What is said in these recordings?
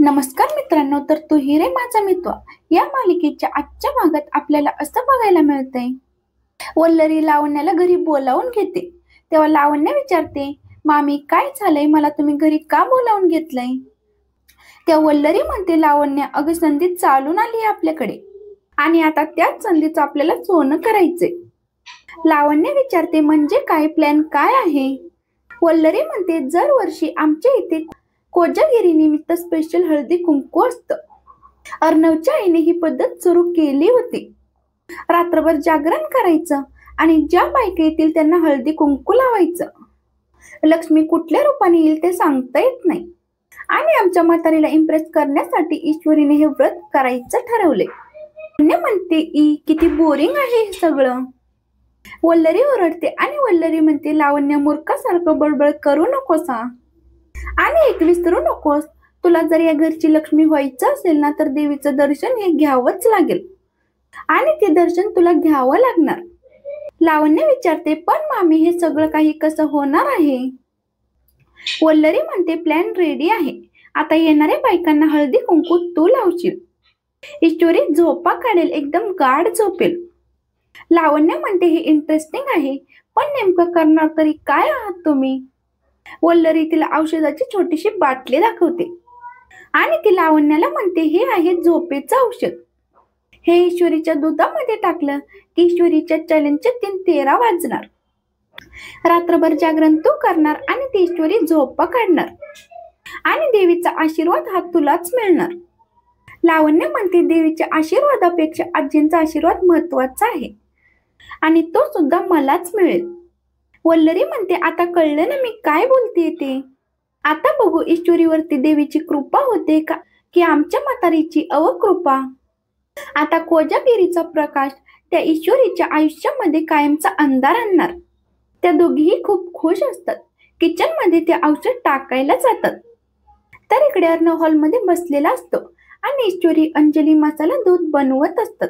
नमस्कार मित्रांनो, तर तू हिरे माझा मित्र या मालिकेच्या आजच्या भागात आपल्याला असं बघायला मिळतंय. वल्लरी लावण्याला घरी बोलावून घेते. तेव्हा लावण्य विचारते, मामी काय झालंय, मला तुम्ही घरी का बोलावून घेतलंय? तेव्हा वल्लरी म्हणते, लावण्य अगं संधी चालून आली आपल्याकडे आणि आता त्याच संधीचं आपल्याला सोनं करायचंय. लावण्य विचारते, म्हणजे काय प्लॅन काय आहे? वल्लरी म्हणते, दर वर्षी आमच्या इथे कोजागिरी निमित्त स्पेशल हळदी कुंकू असतं. अर्णवच्या आईने ही पद्धत सुरू केली होती. रात्रभर जागरण करायचं आणि ज्या बायका येतील त्यांना हळदी कुंकू लावायचं. लक्ष्मी कुठल्या रूपाने येईल ते सांगता येत नाही आणि आमच्या म्हातारीला इम्प्रेस करण्यासाठी ईश्वरीने हे व्रत करायचं ठरवले. म्हणते, किती बोरिंग आहे हे सगळं. वल्लरी ओरडते आणि वल्लरी म्हणते, लावण्य मूर्खासारखं बडबड करू नकोसा आणि एक विसरू नकोस, तुला जर या घरची लक्ष्मी व्हायचं असेल ना तर देवीचं दर्शन हे घ्यावंच लागेल आणि ते दर्शन तुला घ्यावं लागणार. लावण्य विचारते, पण मामी हे सगळं काही कसं होणार आहे? वल्लरी म्हणते, प्लॅन रेडी आहे. आता येणाऱ्या बायकांना हळदी कुंकू तू लावशील. ईश्वरी झोपा काढेल, एकदम गाढ झोपेल. लावण्य म्हणते, हे इंटरेस्टिंग आहे, पण नेमकं करणार तरी काय आहात तुम्ही? वल्लरी तिला औषधाची छोटीशी बाटली दाखवते आणि ती लावण्याला म्हणते, हे आहे झोपेचं औषध. हे ईश्वरीच्या दुधामध्ये टाकलं की ईश्वरीच्या चॅलेंजचे 13 वाजणार. रात्रभर जागरण तू करणार आणि ती ईश्वरी झोपा काढणार आणि देवीचा आशीर्वाद हा तुलाच मिळणार. लावण्य म्हणते, देवीच्या आशीर्वादापेक्षा आजींचा आशीर्वाद महत्वाचा आहे आणि तो सुद्धा मलाच मिळेल. वल्लरी म्हणते, आता कळलं ना मी काय बोलते ते. आता बघू ईश्वरीवरती देवीची कृपा होते का की आमच्या म्हातारीची अवकृपा. आता कोजागिरीचा प्रकाश त्या ईश्वरीच्या आयुष्यामध्ये कायमचा अंधार आणणार. त्या दोघीही खूप खुश असतात. किचन मध्ये ते औषध टाकायला जातात तर इकडे अर्णव हॉलमध्ये बसलेला असतो आणि ईश्वरी अंजली मसाला दूध बनवत असतात.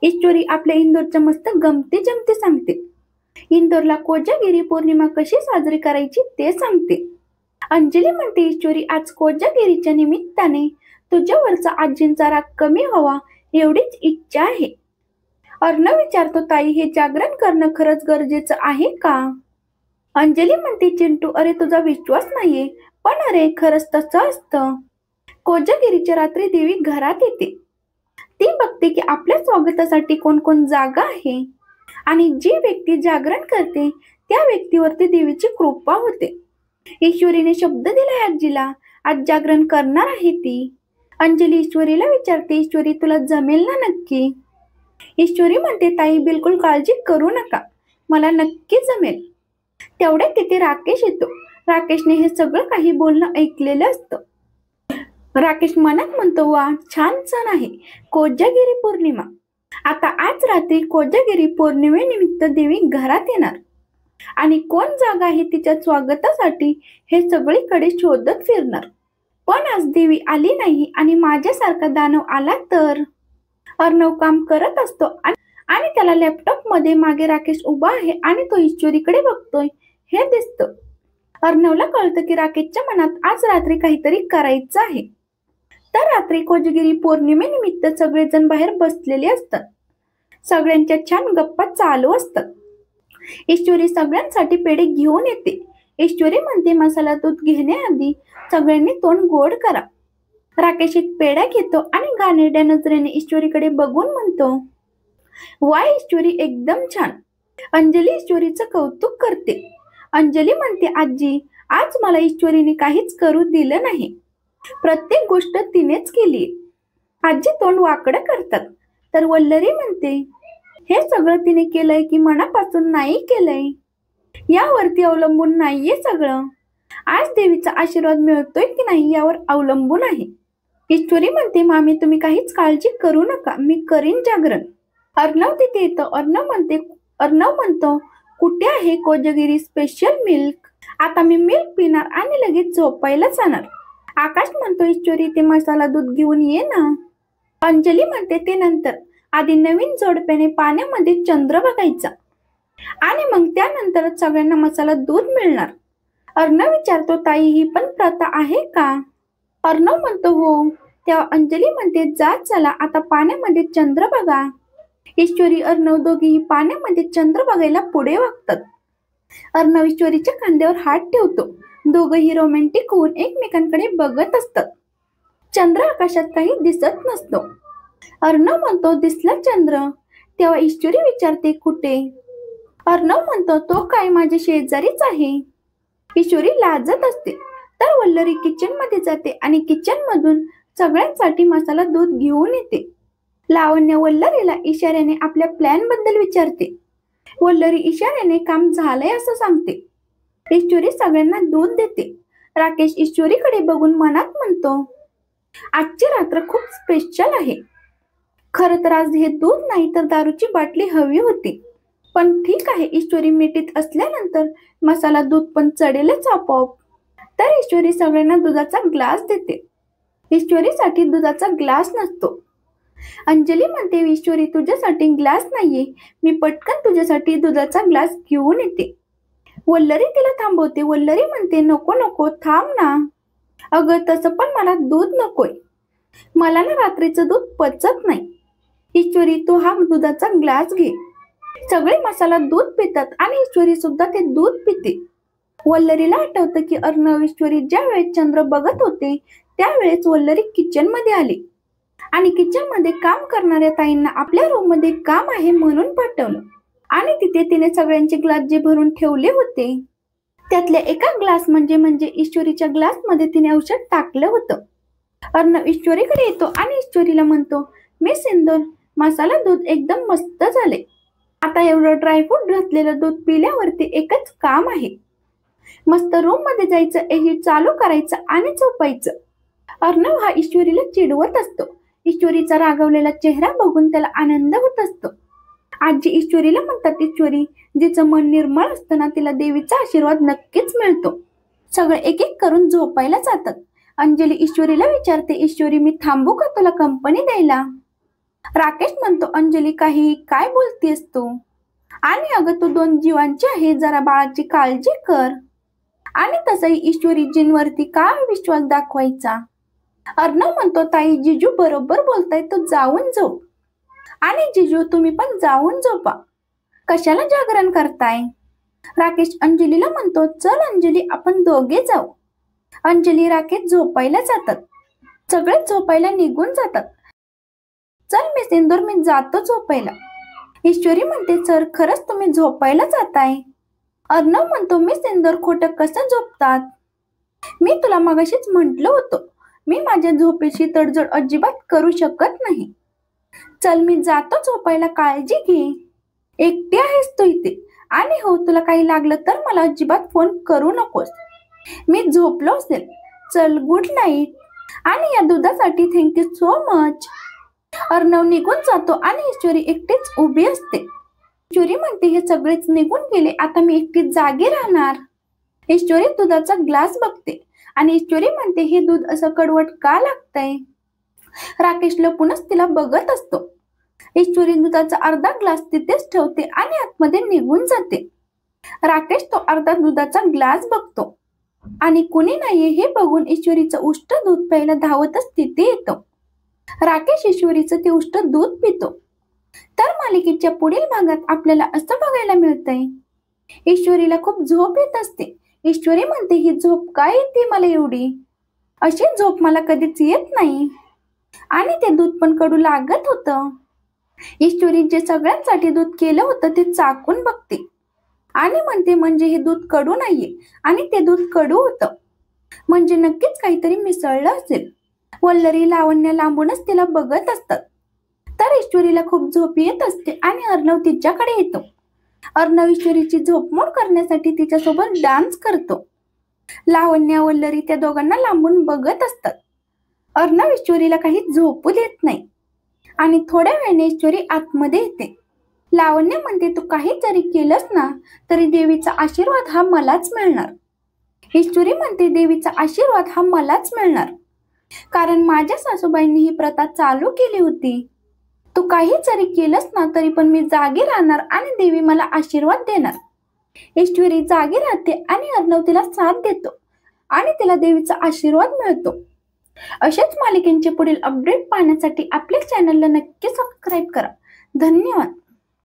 ईश्वरी आपल्या इंदोरच्या मस्त गमती जमती सांगते. इंदोरला कोजागिरी पौर्णिमा कशी साजरी करायची ते सांगते. अंजली म्हणते, ईश्वरी आज कोजागिरीच्या निमित्ताने तुझ्यावरचा आजींचा राग कमी व्हावा एवढीच इच्छा आहे. अर्णव विचारतो, ताई हे जागरण करणं खरंच गरजेचं आहे का? अंजली म्हणते, चिंटू अरे तुझा विश्वास नाहीये, पण अरे खरंच तसं असतं. कोजागिरीच्या रात्री देवी घरात येते. ती बघते की आपल्या स्वागतासाठी कोण कोण जागा आहे आणि जी व्यक्ती जागरण करते त्या व्यक्तीवरती देवीची कृपा होते. ईश्वरीने शब्द दिलाय आजीला, आज जागरण करणार आहे ती. अंजली ईश्वरीला विचारते, ईश्वरी तुला जमेल ना नक्की? ईश्वरी म्हणते, ताई बिलकुल काळजी करू नका, मला नक्की जमेल. तेवढ्यात तिथे राकेश येतो. राकेशने हे सगळं काही बोलणं ऐकलेलं असतं. राकेश मनात म्हणतो, वा छान सण आहे कोजागिरी पौर्णिमा. आता आज रात्री कोजागिरी पौर्णिमेनिमित्त देवी घरात येणार आणि कोण जागा आहे तिच्या स्वागतासाठी हे सगळीकडे शोधत फिरणार. पण आज देवी आली नाही आणि माझ्यासारखा दानव आला तर? अर्णव काम करत असतो आणि त्याला लॅपटॉप मध्ये मागे राकेश उभा आहे आणि तो ईश्वरीकडे बघतोय हे दिसतं. अर्णवला कळतं की राकेशच्या मनात आज रात्री काहीतरी करायचं आहे. तर रात्री कोजागिरी पौर्णिमेनिमित्त सगळेजण बाहेर बसलेले असतात. सगळ्यांच्या छान गप्पा चालू असतात. ईश्वरी सगळ्यांसाठी पेढे घेऊन येते. ईश्वरी म्हणते, मसाला दूध घेण्याआधी सगळ्यांनी तोंड गोड करा. राकेश एक पेढा घेतो आणि घाणेरड्या नजरेने ईश्वरीकडे बघून म्हणतो, वा ईश्वरी एकदम छान. अंजली ईश्वरीचं कौतुक करते. अंजली म्हणते, आजी आज मला ईश्वरीने काहीच करू दिलं नाही, प्रत्येक गोष्ट तिनेच केली. आजी तोंड वाकडं करतात. तर वल्लरी म्हणते, हे सगळं तिने केलंय की मनापासून नाही केलंय यावरती अवलंबून नाहीये सगळं. आज देवीचा आशीर्वाद मिळतोय की नाही यावर अवलंबून आहे. ईश्वरी म्हणते, मामी तुम्ही काहीच काळजी करू नका, मी करीन जागरण. अर्णव तिथे येतो. अर्णव म्हणतो, कुठे आहे कोजागिरी स्पेशल मिल्क? आता मी मिल्क पिणार आणि लगेच झोपायला जाणार. आकाश म्हणतो, ईश्वरी ते मसाला दूध घेऊन ये ना. अंजली म्हणते, ते नंतर, आधी नवीन जोडप्याने पाण्यामध्ये चंद्र बघायचा आणि मग त्यानंतरच सगळ्यांना मसाला दूध मिळणार. अर्णव विचारतो, ताई ही पण प्रथा आहे का? अर्णव म्हणतो हो. तेव्हा अंजली म्हणते जा चला आता पाण्यामध्ये चंद्र बघा. ईश्वरी अर्णव दोघेही पाण्यामध्ये चंद्र बघायला पुढे वागतात. अर्णव ईश्वरीच्या खांद्यावर हात ठेवतो. दोघंही रोमॅन्टिक होऊन एकमेकांकडे बघत असतात. चंद्र आकाशात काही दिसत नसतो. अर्णव म्हणतो दिसला चंद्र. तेव्हा ईश्वरी विचारते कुठे. अर्णव म्हणतो तो काय माझ्या शेजारीच आहे. ईश्वरी लाजत असते. तर वल्लरी किचन मध्ये जाते आणि किचन मधून सगळ्यांसाठी मसाला दूध घेऊन येते. लावण्य वल्लरीला इशाऱ्याने आपल्या प्लॅन बद्दल विचारते. वल्लरी इशाऱ्याने काम झालंय असं सांगते. ईश्वरी सगळ्यांना दूध देते. राकेश ईश्वरीकडे बघून मनात म्हणतो आजची रात्र खूप स्पेशल आहे. खरं तर आज हे दूध नाही तर दारूची बाटली हवी होती. पण ठीक आहे, ईश्वरी मिठीत असल्यानंतर मसाला दूध पण चढेलच आपोआप. तर ईश्वरी सगळ्यांना दुधाचा ग्लास देते. ईश्वरीसाठी दुधाचा ग्लास नसतो. अंजली म्हणते ईश्वरी तुझ्यासाठी ग्लास नाहीये, मी पटकन तुझ्यासाठी दुधाचा ग्लास घेऊन येते. वल्लरी तिला थांबवते. वल्लरी म्हणते नको नको थांब ना. अगं तसं पण मला दूध नकोय. मला ना रात्रीचं दूध पचत नाही. ईश्वरी तू हा दुधाचा ग्लास घे. सगळे मसाला दूध पितात आणि ईश्वरी सुद्धा ते दूध पिते. वल्लरीला आठवतं की अर्णव ईश्वरी ज्या वेळेस चंद्र बघत होते त्यावेळेस वल्लरी किचन मध्ये आली आणि किचन मध्ये काम करणाऱ्या ताईंना आपल्या रूम मध्ये काम आहे म्हणून पाठवलं आणि तिथे तिने सगळ्यांचे ग्लास जे भरून ठेवले होते त्यातल्या एका ग्लास म्हणजे ईश्वरीच्या ग्लास मध्ये तिने औषध टाकलं होतं. अर्णव ईश्वरीकडे येतो आणि ईश्वरीला म्हणतो मिस इंदोर मसाला दूध एकदम मस्त झाले. आता एवढं ड्रायफ्रूट घातलेलं दूध पिल्यावरती एकच काम आहे, मस्त रूम मध्ये जायचं, एसी चालू करायचं आणि झोपायचं. अर्णव हा ईश्वरीला चिडवत असतो. ईश्वरीचा रागवलेला चेहरा बघून त्याला आनंद होत असतो. आजी ईश्वरीला म्हणतात ईश्वरी जिचं मन निर्मळ असतं ना तिला देवीचा आशीर्वाद नक्कीच मिळतो. सगळे एक एक करून झोपायला जातात. अंजली ईश्वरीला विचारते ईश्वरी मी थांबू का तुला कंपनी द्यायला. राकेश म्हणतो अंजली काही काय बोलतेस तू. आणि अगं तू 2 जीवांची आहे, जरा बाळाची काळजी कर. आणि तसंही ईश्वरी जींवरती काय विश्वास दाखवायचा. अर्णव म्हणतो ताई जिजू बरोबर बोलताय, तू जाऊन झोप. आणि जिजू तुम्ही पण जाऊन झोपा, कशाला जागरण करताय. राकेश अंजलीला म्हणतो चल अंजली आपण दोघे जाऊ. अंजली राकेश झोपायला जातात. सगळे झोपायला निघून जातात. चल मी सिंदूर मी जातो झोपायला. ईश्वरी म्हणते सर खरंच तुम्ही झोपायला जाताय. अर्णव म्हणतो मी सिंदूर खोटं कसं झोपतात. मी तुला मगाशीच म्हटलं होतं मी माझ्या झोपेची तडजोड अजिबात करू शकत नाही. चल मी जातो झोपायला, काळजी घे. एकटी आहेस तू इथे आणि हो तुला काही लागलं तर मला अजिबात फोन करू नकोस. मी झोपलो असेल. चल गुड नाईट. आणि या दुधासाठी थँक्यू सो मच. अर्णव निघून जातो आणि ईश्वरी एकटीच उभी असते. ईश्वरी म्हणते हे सगळेच निघून गेले, आता मी एकटीच जागी राहणार. ईश्वरी दुधाचा ग्लास बघते आणि ईश्वरी म्हणते हे दूध असं कडवट का लागतंय. राकेश लपूनच तिला बघत असतो. ईश्वरी दुधाचा अर्धा ग्लास तिथेच ठेवते आणि आतमध्ये निघून जाते. राकेश तो अर्धा दुधाचा ग्लास बघतो आणि कुणी नाहीये हे बघून ईश्वरीचं उष्ट दूध प्यायला धावतच तिथे येतो. राकेश ईश्वरीचं ते उष्ट दूध पितो. तर मालिकेच्या पुढील भागात आपल्याला असं बघायला मिळतंय ईश्वरीला खूप झोप येत असते. ईश्वरी म्हणते ही झोप काय येते मला एवढी, अशी झोप मला कधीच येत नाही. आणि ते दूध पण कडू लागत होतं. ईश्वरी जे सगळ्यांसाठी दूध केलं होतं ते चाकून बघते आणि म्हणते म्हणजे हे दूध कडू नाहीये आणि ते दूध कडू होतं, म्हणजे नक्कीच काहीतरी मिसळलं असेल. वल्लरी लावण्य लांबूनच तिला बघत असतात. तर ईश्वरीला खूप झोप येत असते आणि अर्णव तिच्याकडे येतो. अर्णव ईश्वरीची झोपमोड करण्यासाठी तिच्यासोबत डान्स करतो. लावण्य वल्लरी त्या दोघांना लांबून बघत असतात. अर्णव ईश्वरीला काही झोपू देत नाही आणि थोड्या वेळाने ईश्वरी आतमध्ये येते. लावण्य म्हणते तू काही जरी केलंस ना तरी देवीचा आशीर्वाद हा मलाच मिळणार. ईश्वरी म्हणते देवीचा आशीर्वाद हा मलाच मिळणार, कारण माझ्या सासूबाईंनी ही प्रथा चालू केली होती. तू काही जरी केलंस ना तरी पण मी जागी राहणार आणि देवी मला आशीर्वाद देणार. ईश्वरी जागी राहते आणि अर्णव तिला साथ देतो आणि तिला देवीचा आशीर्वाद मिळतो. अशाच मालिकेंचे पुढील अपडेट पाहण्यासाठी आपल्या चॅनलला नक्की सबस्क्राईब करा. धन्यवाद.